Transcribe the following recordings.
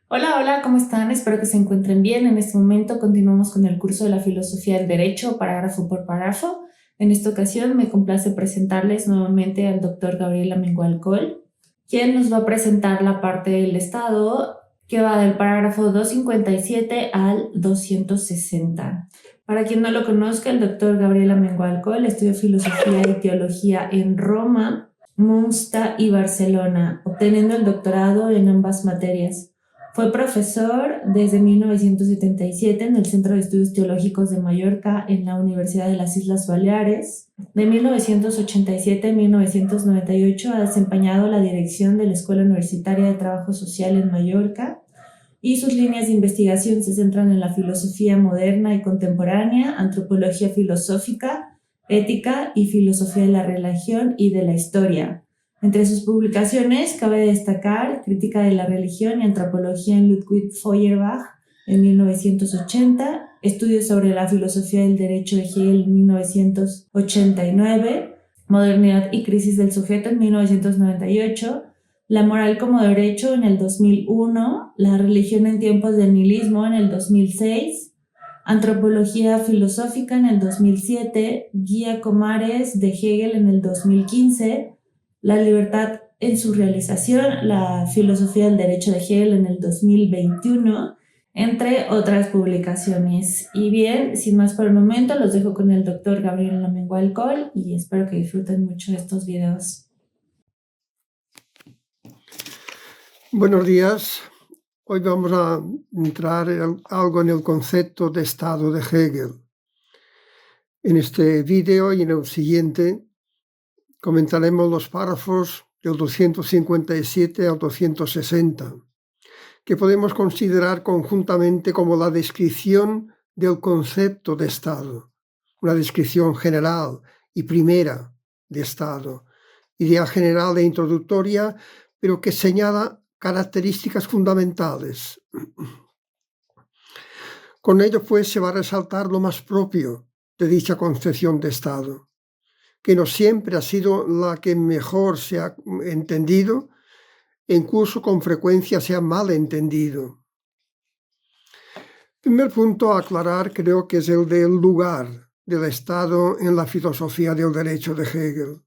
Hola, hola, ¿cómo están? Espero que se encuentren bien. En este momento continuamos con el curso de la filosofía del derecho, parágrafo por párrafo. En esta ocasión me complace presentarles nuevamente al doctor Gabriel Amengual Col, quien nos va a presentar la parte del Estado que va del parágrafo 257 al 260. Para quien no lo conozca, el doctor Gabriel Amengual Col estudió filosofía y teología en Roma, Münster y Barcelona, obteniendo el doctorado en ambas materias. Fue profesor desde 1977 en el Centro de Estudios Teológicos de Mallorca en la Universidad de las Islas Baleares. De 1987 a 1998 ha desempeñado la dirección de la Escuela Universitaria de Trabajo Social en Mallorca y sus líneas de investigación se centran en la filosofía moderna y contemporánea, antropología filosófica, ética y filosofía de la religión y de la historia. Entre sus publicaciones cabe destacar Crítica de la religión y antropología en Ludwig Feuerbach en 1980, Estudios sobre la filosofía del derecho de Hegel en 1989, Modernidad y crisis del sujeto en 1998, La moral como derecho en el 2001, La religión en tiempos del nihilismo en el 2006, Antropología filosófica en el 2007, Guía Comares de Hegel en el 2015, La libertad en su realización, La filosofía del derecho de Hegel en el 2021, entre otras publicaciones. Y bien, sin más por el momento, los dejo con el doctor Gabriel Amengual Col y espero que disfruten mucho estos videos. Buenos días. Hoy vamos a entrar algo en el concepto de Estado de Hegel. En este vídeo y en el siguiente comentaremos los párrafos del 257 al 260, que podemos considerar conjuntamente como la descripción del concepto de Estado, una descripción general y primera de Estado, idea general e introductoria, pero que señala características fundamentales. Con ello, pues, se va a resaltar lo más propio de dicha concepción de Estado, que no siempre ha sido la que mejor se ha entendido e incluso con frecuencia se ha mal entendido. El primer punto a aclarar creo que es el del lugar del Estado en la filosofía del derecho de Hegel.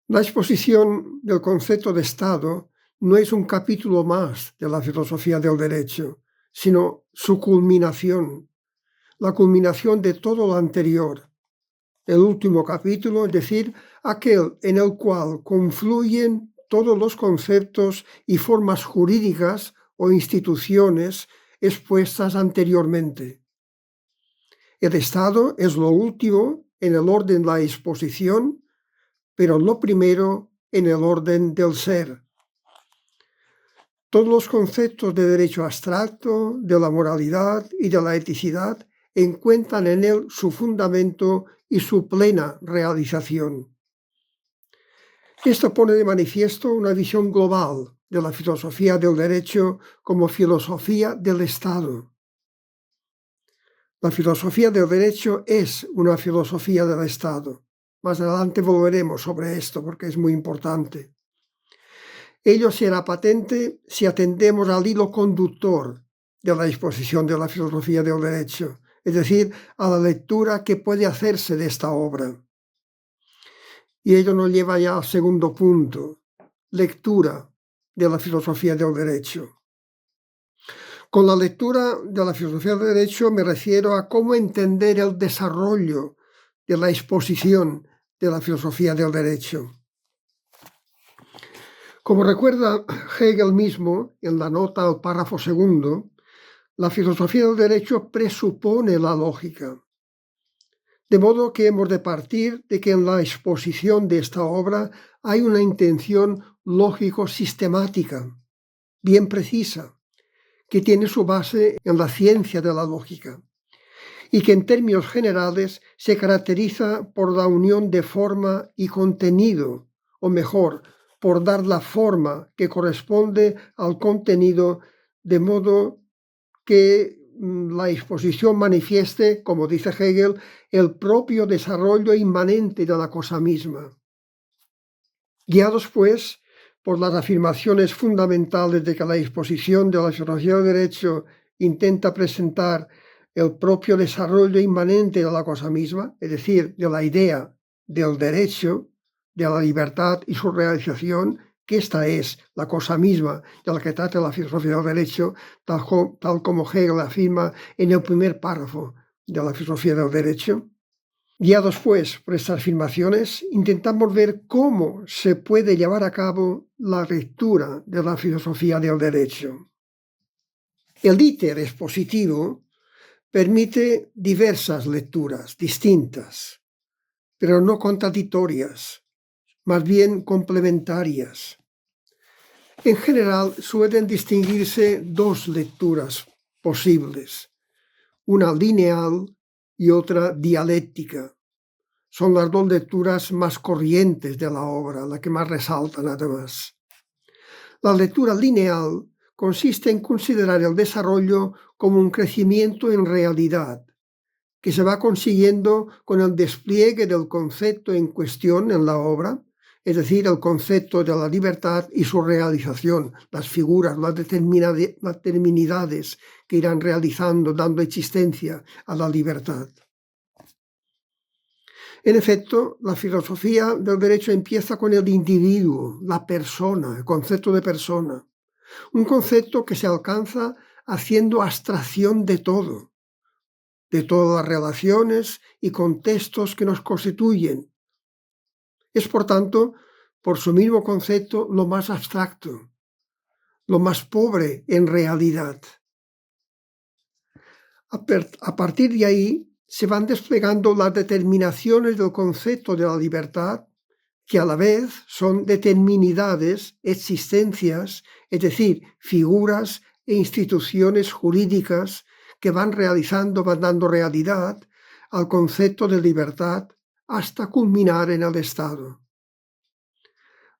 La exposición del concepto de Estado no es un capítulo más de la filosofía del derecho, sino su culminación, la culminación de todo lo anterior, el último capítulo, es decir, aquel en el cual confluyen todos los conceptos y formas jurídicas o instituciones expuestas anteriormente. El Estado es lo último en el orden de la exposición, pero lo primero en el orden del ser. Todos los conceptos de derecho abstracto, de la moralidad y de la eticidad encuentran en él su fundamento y su plena realización. Esto pone de manifiesto una visión global de la filosofía del derecho como filosofía del Estado. La filosofía del derecho es una filosofía del Estado. Más adelante volveremos sobre esto porque es muy importante. Ello será patente si atendemos al hilo conductor de la exposición de la filosofía del derecho, es decir, a la lectura que puede hacerse de esta obra. Y ello nos lleva ya al segundo punto, lectura de la filosofía del derecho. Con la lectura de la filosofía del derecho me refiero a cómo entender el desarrollo de la exposición de la filosofía del derecho. Como recuerda Hegel mismo en la nota al párrafo segundo, la filosofía del derecho presupone la lógica. De modo que hemos de partir de que en la exposición de esta obra hay una intención lógico-sistemática, bien precisa, que tiene su base en la ciencia de la lógica y que en términos generales se caracteriza por la unión de forma y contenido, o mejor, por dar la forma que corresponde al contenido, de modo que la exposición manifieste, como dice Hegel, el propio desarrollo inmanente de la cosa misma. Guiados, pues, por las afirmaciones fundamentales de que la exposición de la filosofía del derecho intenta presentar el propio desarrollo inmanente de la cosa misma, es decir, de la idea del derecho, de la libertad y su realización, que esta es la cosa misma de la que trata la filosofía del derecho, tal como Hegel afirma en el primer párrafo de la filosofía del derecho. Guiados pues por estas afirmaciones, intentamos ver cómo se puede llevar a cabo la lectura de la filosofía del derecho. El íter expositivo permite diversas lecturas distintas, pero no contradictorias, más bien complementarias. En general suelen distinguirse dos lecturas posibles, una lineal y otra dialéctica. Son las dos lecturas más corrientes de la obra, la que más resaltan además. La lectura lineal consiste en considerar el desarrollo como un crecimiento en realidad, que se va consiguiendo con el despliegue del concepto en cuestión en la obra, es decir, el concepto de la libertad y su realización, las figuras, las determinidades que irán realizando, dando existencia a la libertad. En efecto, la filosofía del derecho empieza con el individuo, la persona, el concepto de persona, un concepto que se alcanza haciendo abstracción de todo, de todas las relaciones y contextos que nos constituyen. Es, por tanto, por su mismo concepto, lo más abstracto, lo más pobre en realidad. A partir de ahí se van desplegando las determinaciones del concepto de la libertad, que a la vez son determinidades, existencias, es decir, figuras e instituciones jurídicas que van dando realidad al concepto de libertad hasta culminar en el Estado.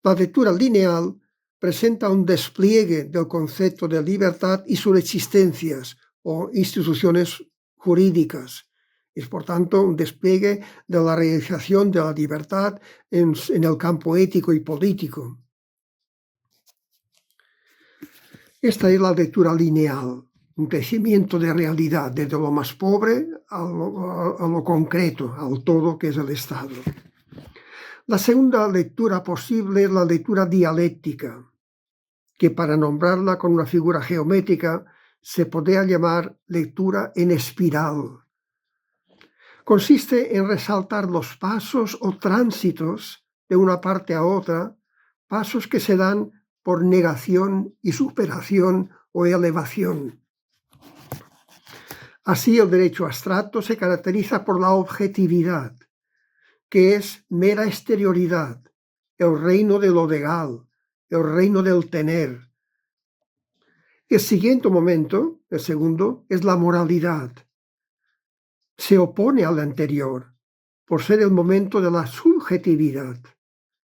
La lectura lineal presenta un despliegue del concepto de libertad y sus existencias o instituciones jurídicas. Es, por tanto, un despliegue de la realización de la libertad en el campo ético y político. Esta es la lectura lineal, un crecimiento de realidad desde lo más pobre a lo concreto, al todo que es el Estado. La segunda lectura posible es la lectura dialéctica, que para nombrarla con una figura geométrica se podría llamar lectura en espiral. Consiste en resaltar los pasos o tránsitos de una parte a otra, pasos que se dan por negación y superación o elevación. Así, el derecho abstracto se caracteriza por la objetividad, que es mera exterioridad, el reino de lo legal, el reino del tener. El siguiente momento, el segundo, es la moralidad. Se opone al anterior, por ser el momento de la subjetividad,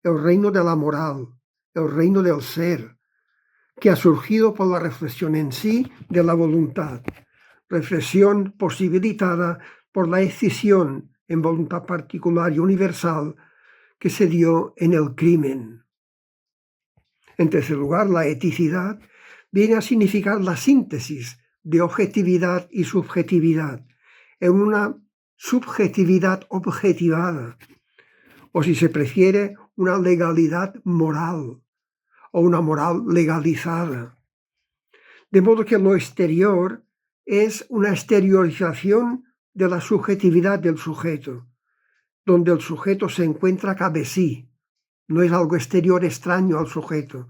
el reino de la moral, el reino del ser, que ha surgido por la reflexión en sí de la voluntad, reflexión posibilitada por la escisión en voluntad particular y universal que se dio en el crimen. En tercer lugar, la eticidad viene a significar la síntesis de objetividad y subjetividad en una subjetividad objetivada, o si se prefiere, una legalidad moral o una moral legalizada. De modo que lo exterior es una exteriorización de la subjetividad del sujeto, donde el sujeto se encuentra cabe sí, no es algo exterior extraño al sujeto.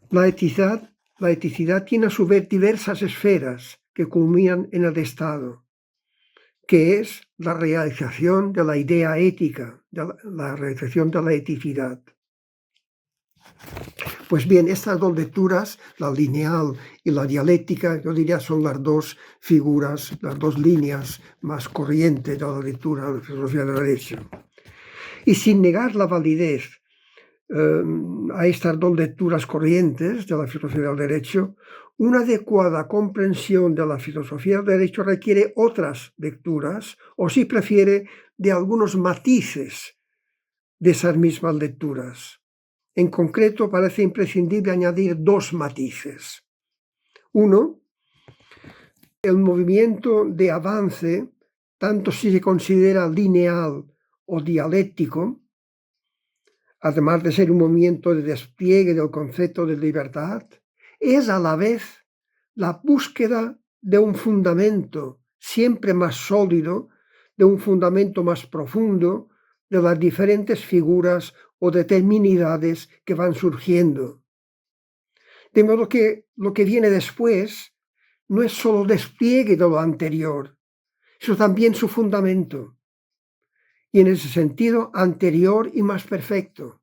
La eticidad tiene a su vez diversas esferas que culminan en el Estado, que es la realización de la idea ética, la realización de la eticidad. Pues bien, estas dos lecturas, la lineal y la dialéctica, yo diría son las dos figuras, las dos líneas más corrientes de la lectura de la filosofía del derecho. Y sin negar la validez a estas dos lecturas corrientes de la filosofía del derecho, una adecuada comprensión de la filosofía del derecho requiere otras lecturas, o si prefiere, de algunos matices de esas mismas lecturas. En concreto, parece imprescindible añadir dos matices. Uno, el movimiento de avance, tanto si se considera lineal o dialéctico, además de ser un movimiento de despliegue del concepto de libertad, es a la vez la búsqueda de un fundamento siempre más sólido, de un fundamento más profundo, de las diferentes figuras o determinidades que van surgiendo. De modo que lo que viene después no es solo despliegue de lo anterior, sino también su fundamento, y en ese sentido anterior y más perfecto.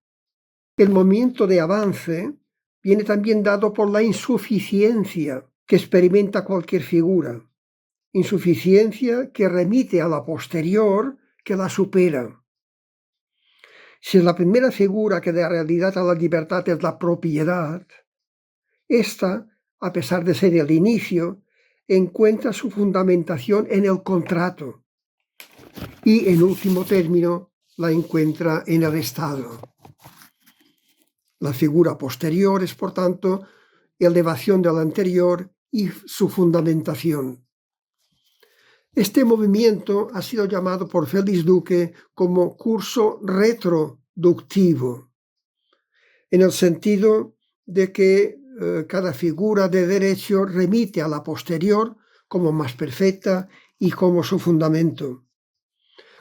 El movimiento de avance viene también dado por la insuficiencia que experimenta cualquier figura, insuficiencia que remite a la posterior que la supera. Si la primera figura que da realidad a la libertad es la propiedad, esta, a pesar de ser el inicio, encuentra su fundamentación en el contrato y, en último término, la encuentra en el Estado. La figura posterior es, por tanto, elevación de la anterior y su fundamentación. Este movimiento ha sido llamado por Félix Duque como curso retroductivo, en el sentido de que cada figura de derecho remite a la posterior como más perfecta y como su fundamento.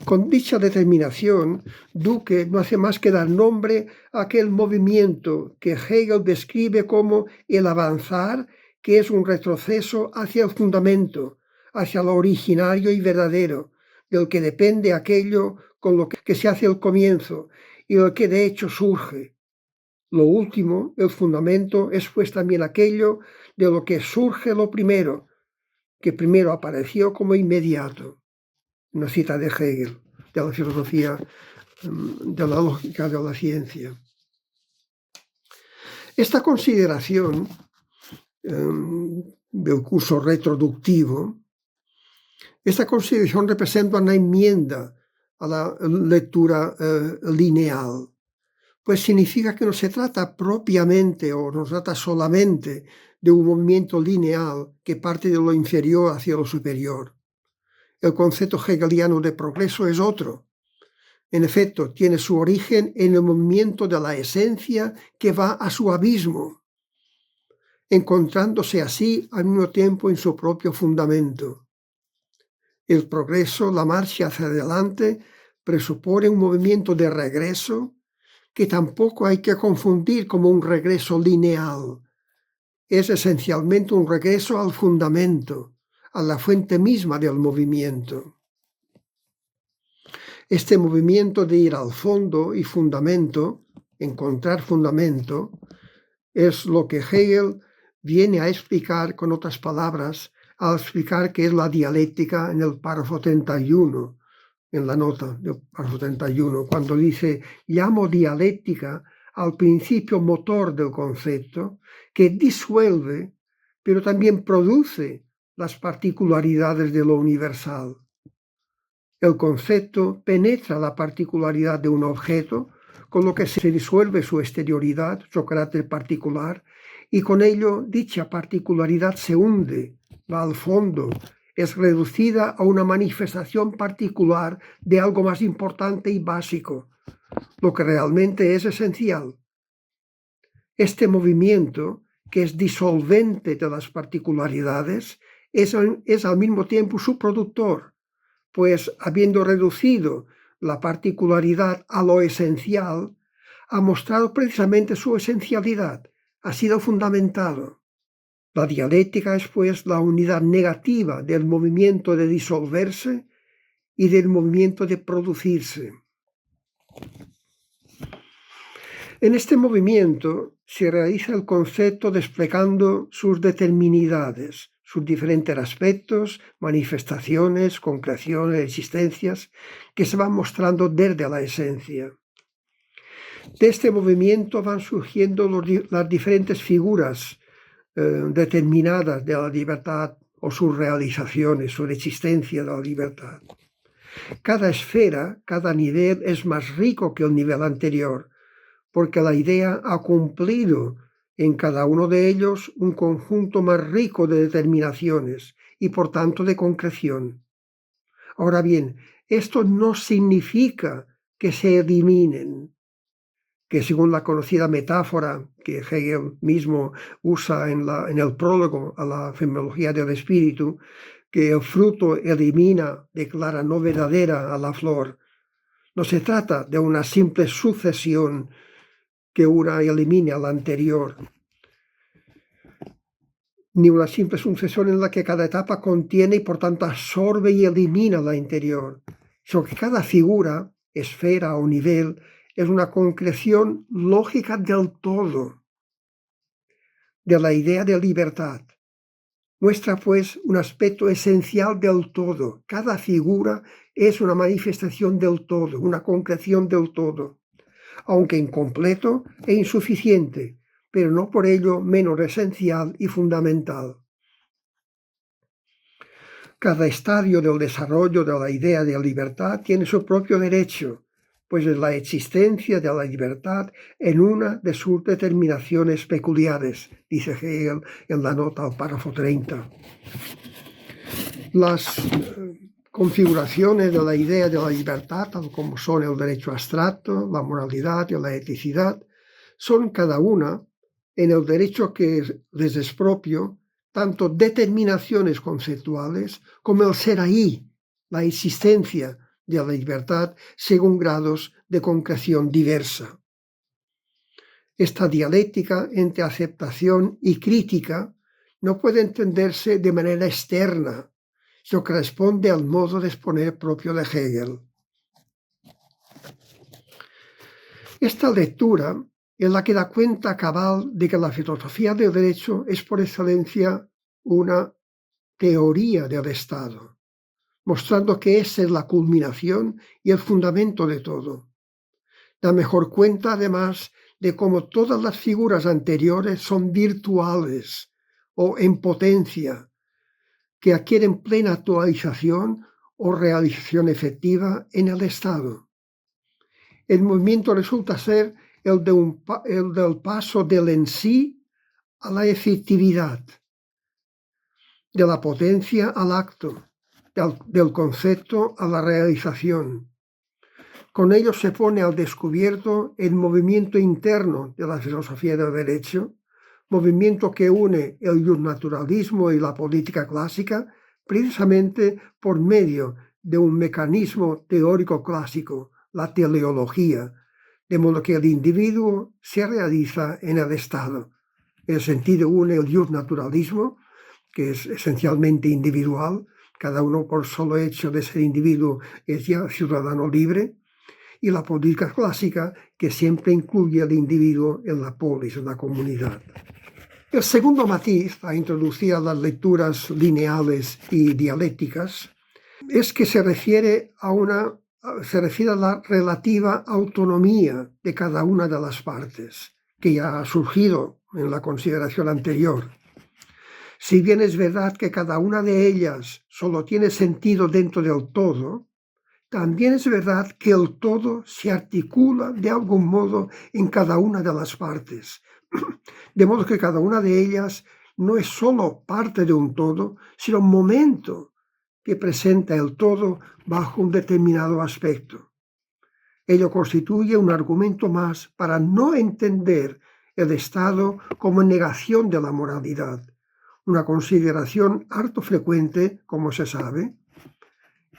Con dicha determinación, Duque no hace más que dar nombre a aquel movimiento que Hegel describe como el avanzar, que es un retroceso hacia el fundamento, hacia lo originario y verdadero, del que depende aquello con lo que se hace el comienzo y del que de hecho surge. Lo último, el fundamento, es pues también aquello de lo que surge lo primero, que primero apareció como inmediato. Una cita de Hegel, de la filosofía, de la lógica de la ciencia. Esta consideración del curso retroductivo, esta consideración representa una enmienda a la lectura lineal, pues significa que no se trata propiamente o no se trata solamente de un movimiento lineal que parte de lo inferior hacia lo superior. El concepto hegeliano de progreso es otro. En efecto, tiene su origen en el movimiento de la esencia que va a su abismo, encontrándose así al mismo tiempo en su propio fundamento. El progreso, la marcha hacia adelante, presupone un movimiento de regreso que tampoco hay que confundir como un regreso lineal. Es esencialmente un regreso al fundamento, a la fuente misma del movimiento. Este movimiento de ir al fondo y fundamento, encontrar fundamento, es lo que Hegel viene a explicar con otras palabras, al explicar qué es la dialéctica en el párrafo 31, en la nota del párrafo 31, cuando dice: llamo dialéctica al principio motor del concepto que disuelve, pero también produce las particularidades de lo universal. El concepto penetra la particularidad de un objeto, con lo que se disuelve su exterioridad, su carácter particular, y con ello dicha particularidad se hunde, va al fondo, es reducida a una manifestación particular de algo más importante y básico, lo que realmente es esencial. Este movimiento, que es disolvente de las particularidades, es al mismo tiempo su productor, pues habiendo reducido la particularidad a lo esencial, ha mostrado precisamente su esencialidad, ha sido fundamentado. La dialéctica es pues la unidad negativa del movimiento de disolverse y del movimiento de producirse. En este movimiento se realiza el concepto desplegando sus determinidades, sus diferentes aspectos, manifestaciones, concreciones, existencias, que se van mostrando desde la esencia. De este movimiento van surgiendo las diferentes figuras determinadas de la libertad o sus realizaciones, su existencia de la libertad. Cada esfera, cada nivel es más rico que el nivel anterior, porque la idea ha cumplido en cada uno de ellos un conjunto más rico de determinaciones y por tanto de concreción. Ahora bien, esto no significa que se eliminen, que según la conocida metáfora que Hegel mismo usa en el prólogo a la fenomenología del espíritu, que el fruto elimina, declara no verdadera a la flor. No se trata de una simple sucesión que una elimine a la anterior, ni una simple sucesión en la que cada etapa contiene y por tanto absorbe y elimina la anterior, sino que cada figura, esfera o nivel es una concreción lógica del todo, de la idea de libertad. Muestra pues un aspecto esencial del todo. Cada figura es una manifestación del todo, una concreción del todo, aunque incompleto e insuficiente, pero no por ello menos esencial y fundamental. Cada estadio del desarrollo de la idea de libertad tiene su propio derecho, pues es la existencia de la libertad en una de sus determinaciones peculiares, dice Hegel en la nota al párrafo 30. Las configuraciones de la idea de la libertad, tal como son el derecho abstracto, la moralidad y la eticidad, son cada una, en el derecho que les es propio, tanto determinaciones conceptuales como el ser ahí, la existencia de la libertad según grados de concreción diversa. Esta dialéctica entre aceptación y crítica no puede entenderse de manera externa, sino que responde al modo de exponer propio de Hegel. Esta lectura es la que da cuenta cabal de que la filosofía del derecho es por excelencia una teoría del Estado, mostrando que esa es la culminación y el fundamento de todo. Da mejor cuenta, además, de cómo todas las figuras anteriores son virtuales o en potencia, que adquieren plena actualización o realización efectiva en el Estado. El movimiento resulta ser el del paso del en sí a la efectividad, de la potencia al acto, del concepto a la realización. Con ello se pone al descubierto el movimiento interno de la filosofía del derecho, movimiento que une el justnaturalismo y la política clásica precisamente por medio de un mecanismo teórico clásico, la teleología, de modo que el individuo se realiza en el Estado. En el sentido une el justnaturalismo, que es esencialmente individual, cada uno por solo hecho de ser individuo es ya ciudadano libre, y la política clásica, que siempre incluye al individuo en la polis, en la comunidad. El segundo matiz a introducir a las lecturas lineales y dialécticas es que se refiere a la relativa autonomía de cada una de las partes, que ya ha surgido en la consideración anterior. Si bien es verdad que cada una de ellas solo tiene sentido dentro del todo, también es verdad que el todo se articula de algún modo en cada una de las partes, de modo que cada una de ellas no es solo parte de un todo, sino un momento que presenta el todo bajo un determinado aspecto. Ello constituye un argumento más para no entender el Estado como negación de la moralidad, una consideración harto frecuente, como se sabe,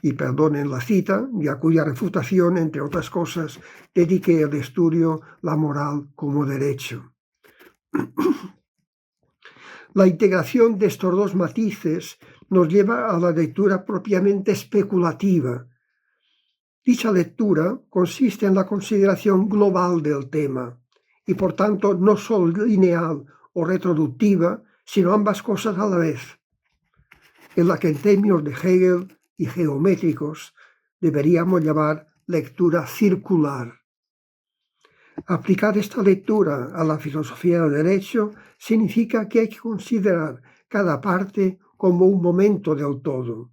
y perdonen la cita, y a cuya refutación, entre otras cosas, dediqué el estudio La moral como derecho. La integración de estos dos matices nos lleva a la lectura propiamente especulativa. Dicha lectura consiste en la consideración global del tema, y por tanto no solo lineal o retroductiva, sino ambas cosas a la vez, en la que en términos de Hegel y geométricos deberíamos llamar lectura circular. Aplicar esta lectura a la filosofía del derecho significa que hay que considerar cada parte como un momento del todo.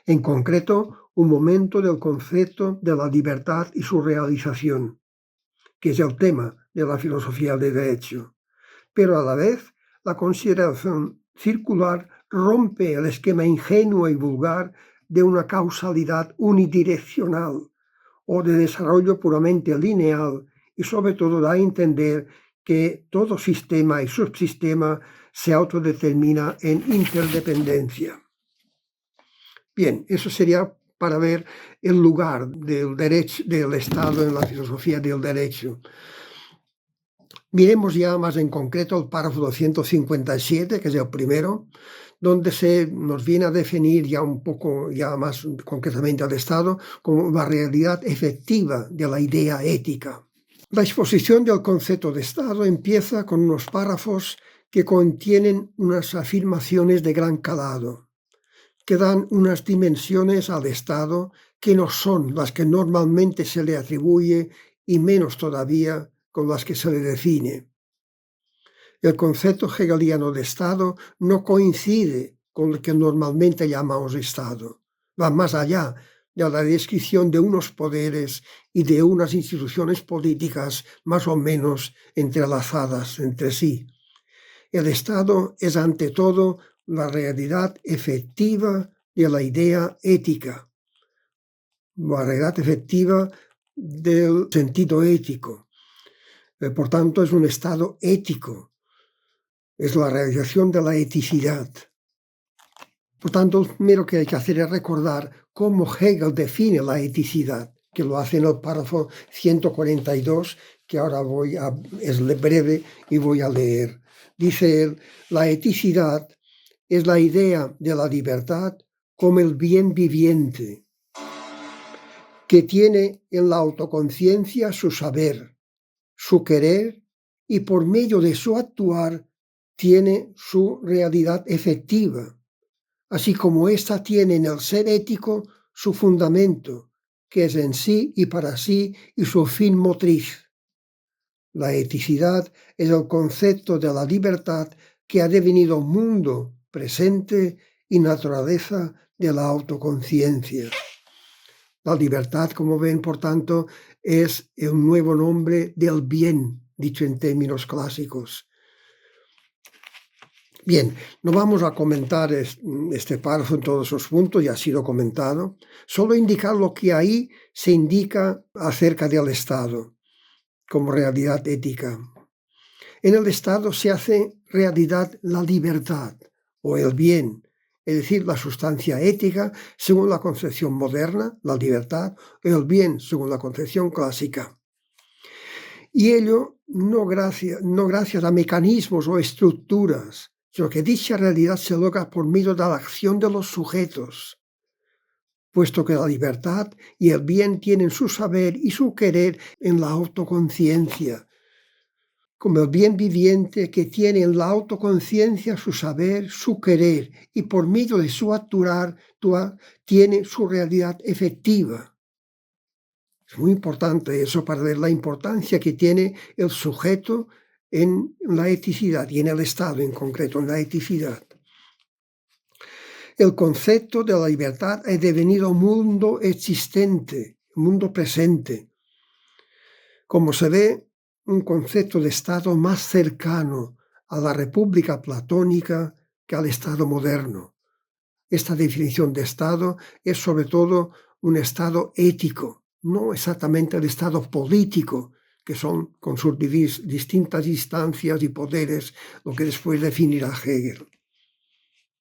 En concreto, un momento del concepto de la libertad y su realización. que es el tema de la filosofía del derecho. Pero a la vez, la consideración circular rompe el esquema ingenuo y vulgar de una causalidad unidireccional o de desarrollo puramente lineal y sobre todo da a entender que todo sistema y subsistema se autodetermina en interdependencia. Bien, eso sería para ver el lugar del derecho, del Estado en la filosofía del derecho. Miremos ya más en concreto el párrafo 257, que es el primero, donde se nos viene a definir ya un poco, ya más concretamente al Estado, como la realidad efectiva de la idea ética. La exposición del concepto de Estado empieza con unos párrafos que contienen unas afirmaciones de gran calado, que dan unas dimensiones al Estado que no son las que normalmente se le atribuye y menos todavía con las que se le define. El concepto hegeliano de Estado no coincide con lo que normalmente llamamos Estado. Va más allá de la descripción de unos poderes y de unas instituciones políticas más o menos entrelazadas entre sí. El Estado es ante todo la realidad efectiva de la idea ética, la realidad efectiva del sentido ético. Por tanto, es un Estado ético, es la realización de la eticidad. Por tanto, lo primero que hay que hacer es recordar cómo Hegel define la eticidad, que lo hace en el párrafo 142, que ahora es breve y voy a leer. Dice él, la eticidad es la idea de la libertad como el bien viviente, que tiene en la autoconciencia su saber, su querer y por medio de su actuar tiene su realidad efectiva, así como ésta tiene en el ser ético su fundamento, que es en sí y para sí y su fin motriz. La eticidad es el concepto de la libertad que ha devenido mundo presente y naturaleza de la autoconciencia. La libertad, como ven, por tanto, es el nuevo nombre del bien, dicho en términos clásicos. Bien, no vamos a comentar este párrafo en todos sus puntos, ya ha sido comentado, solo indicar lo que ahí se indica acerca del Estado como realidad ética. En el Estado se hace realidad la libertad o el bien, es decir, la sustancia ética según la concepción moderna, la libertad, o el bien según la concepción clásica. Y ello no gracias a mecanismos o estructuras, sino que dicha realidad se logra por medio de la acción de los sujetos, puesto que la libertad y el bien tienen su saber y su querer en la autoconciencia, como el bien viviente que tiene en la autoconciencia su saber, su querer, y por medio de su actuar tiene su realidad efectiva. Es muy importante eso para ver la importancia que tiene el sujeto en la eticidad y en el Estado en concreto, en la eticidad. El concepto de la libertad ha devenido mundo existente, mundo presente. Como se ve, un concepto de Estado más cercano a la república platónica que al Estado moderno. Esta definición de Estado es sobre todo un Estado ético, no exactamente el Estado político, que son con sus distintas instancias y poderes lo que después definirá Hegel.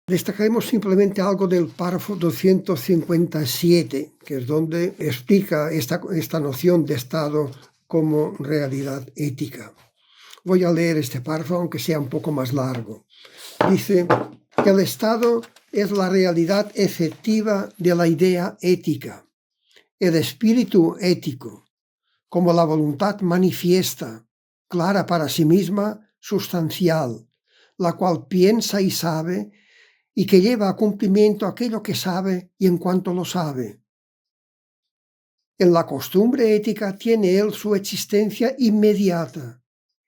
Destacaremos simplemente algo del párrafo 257, que es donde explica esta noción de Estado como realidad ética. Voy a leer este párrafo, aunque sea un poco más largo. Dice que el Estado es la realidad efectiva de la idea ética, el espíritu ético, como la voluntad manifiesta, clara para sí misma, sustancial, la cual piensa y sabe, y que lleva a cumplimiento aquello que sabe y en cuanto lo sabe. En la costumbre ética tiene él su existencia inmediata,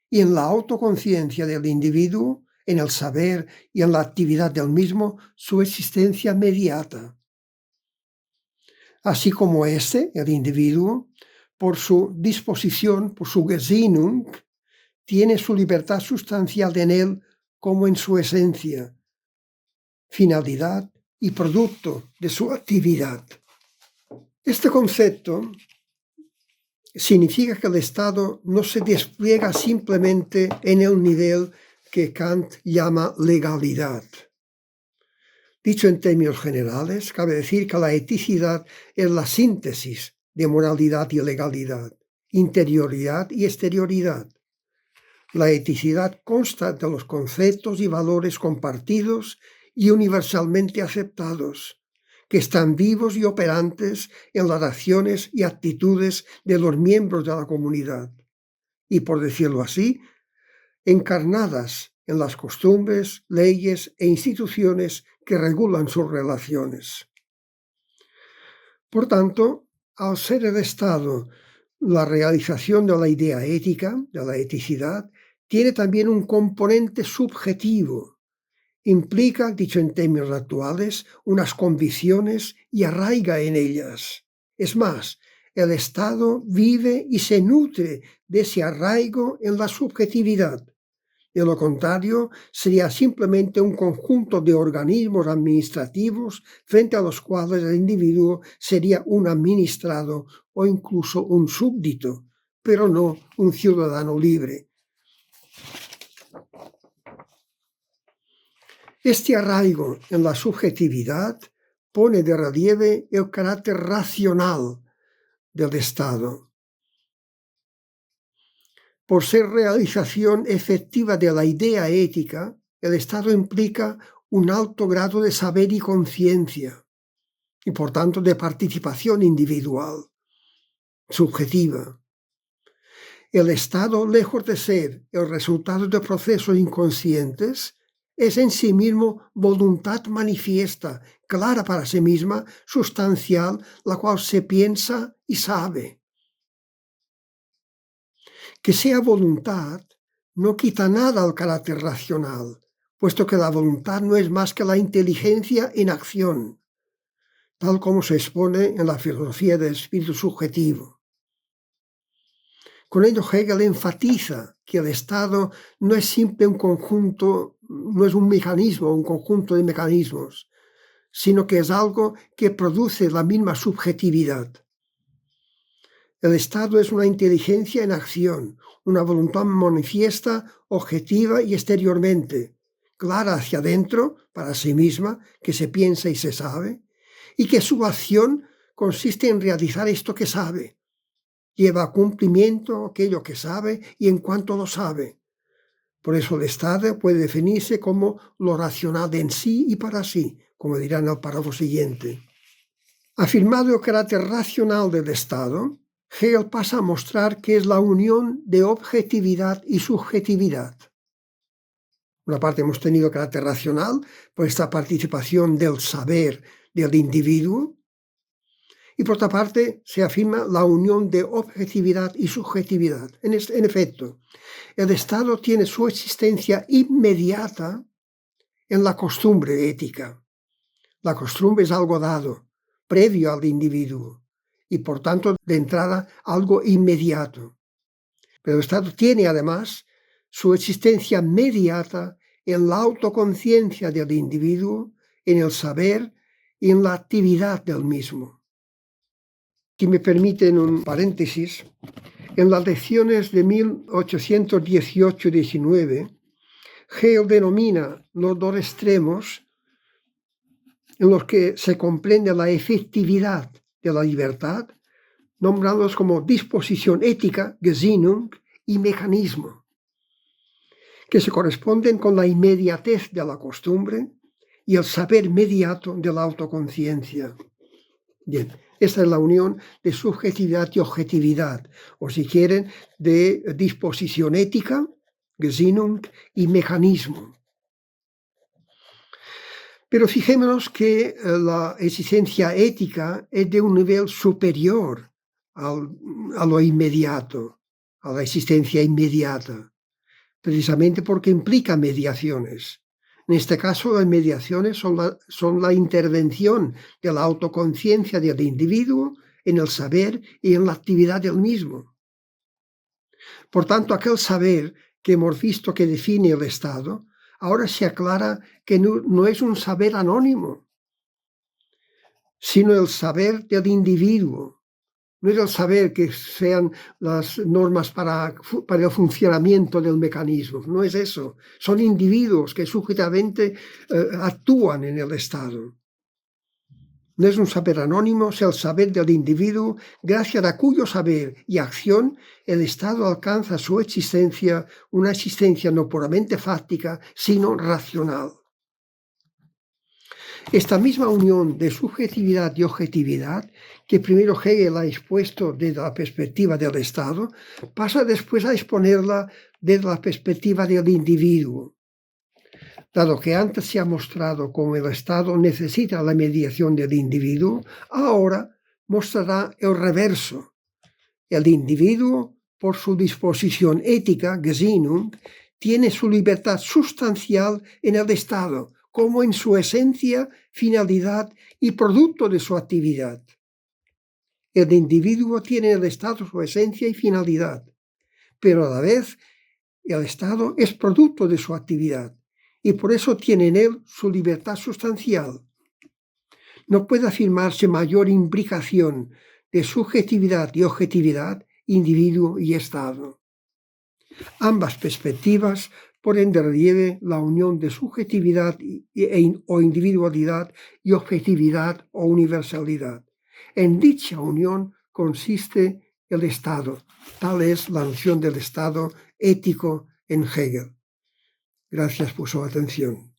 y en la autoconciencia del individuo, en el saber y en la actividad del mismo, su existencia mediata. Así como el individuo, por su disposición, por su Gesinnung, tiene su libertad sustancial en él como en su esencia, finalidad y producto de su actividad. Este concepto significa que el Estado no se despliega simplemente en el nivel que Kant llama legalidad. Dicho en términos generales, cabe decir que la eticidad es la síntesis de moralidad y legalidad, interioridad y exterioridad. La eticidad consta de los conceptos y valores compartidos y universalmente aceptados, que están vivos y operantes en las acciones y actitudes de los miembros de la comunidad, y por decirlo así, encarnadas en las costumbres, leyes e instituciones que regulan sus relaciones. Por tanto, al ser el Estado la realización de la idea ética, de la eticidad, tiene también un componente subjetivo. Implica, dicho en términos actuales, unas convicciones y arraiga en ellas. Es más, el Estado vive y se nutre de ese arraigo en la subjetividad. De lo contrario, sería simplemente un conjunto de organismos administrativos frente a los cuales el individuo sería un administrado o incluso un súbdito, pero no un ciudadano libre. Este arraigo en la subjetividad pone de relieve el carácter racional del Estado. Por ser realización efectiva de la idea ética, el Estado implica un alto grado de saber y conciencia, y por tanto de participación individual, subjetiva. El Estado, lejos de ser el resultado de procesos inconscientes, es en sí mismo voluntad manifiesta, clara para sí misma, sustancial, la cual se piensa y sabe. Que sea voluntad no quita nada al carácter racional, puesto que la voluntad no es más que la inteligencia en acción, tal como se expone en la filosofía del espíritu subjetivo. Con ello Hegel enfatiza que el Estado no es simple un conjunto, no es un mecanismo, un conjunto de mecanismos, sino que es algo que produce la misma subjetividad. El Estado es una inteligencia en acción, una voluntad manifiesta, objetiva y exteriormente, clara hacia adentro, para sí misma, que se piensa y se sabe, y que su acción consiste en realizar esto que sabe. Lleva a cumplimiento aquello que sabe y en cuanto lo sabe. Por eso el Estado puede definirse como lo racional en sí y para sí, como dirá en el párrafo siguiente. Afirmado el carácter racional del Estado, Hegel pasa a mostrar que es la unión de objetividad y subjetividad. Por una parte hemos tenido el carácter racional por esta participación del saber del individuo, y por otra parte se afirma la unión de objetividad y subjetividad. En efecto, el Estado tiene su existencia inmediata en la costumbre ética. La costumbre es algo dado, previo al individuo, y por tanto de entrada algo inmediato. Pero el Estado tiene además su existencia mediata en la autoconciencia del individuo, en el saber y en la actividad del mismo. Si me permiten un paréntesis, en las lecciones de 1818-19, Hegel denomina los dos extremos en los que se comprende la efectividad de la libertad, nombrados como disposición ética, Gesinnung, y mecanismo, que se corresponden con la inmediatez de la costumbre y el saber mediato de la autoconciencia. Bien, esta es la unión de subjetividad y objetividad, o si quieren, de disposición ética, Gesinnung, y mecanismo. Pero fijémonos que la exigencia ética es de un nivel superior a lo inmediato, a la existencia inmediata, precisamente porque implica mediaciones. En este caso, las mediaciones son la intervención de la autoconciencia del individuo en el saber y en la actividad del mismo. Por tanto, aquel saber que hemos visto que define el Estado, ahora se aclara que no es un saber anónimo, sino el saber del individuo. No es el saber que sean las normas para el funcionamiento del mecanismo, no es eso. Son individuos que subjetivamente actúan en el Estado. No es un saber anónimo, es el saber del individuo, gracias a cuyo saber y acción el Estado alcanza su existencia, una existencia no puramente fáctica, sino racional. Esta misma unión de subjetividad y objetividad, que primero Hegel ha expuesto desde la perspectiva del Estado, pasa después a exponerla desde la perspectiva del individuo. Dado que antes se ha mostrado cómo el Estado necesita la mediación del individuo, ahora mostrará el reverso. El individuo, por su disposición ética, Gesinnung, tiene su libertad sustancial en el Estado, como en su esencia, finalidad y producto de su actividad. El individuo tiene en el Estado su esencia y finalidad, pero a la vez el Estado es producto de su actividad y por eso tiene en él su libertad sustancial. No puede afirmarse mayor imbricación de subjetividad y objetividad, individuo y Estado. Ambas perspectivas ponen de relieve la unión de subjetividad o individualidad y objetividad o universalidad. En dicha unión consiste el Estado. Tal es la noción del Estado ético en Hegel. Gracias por su atención.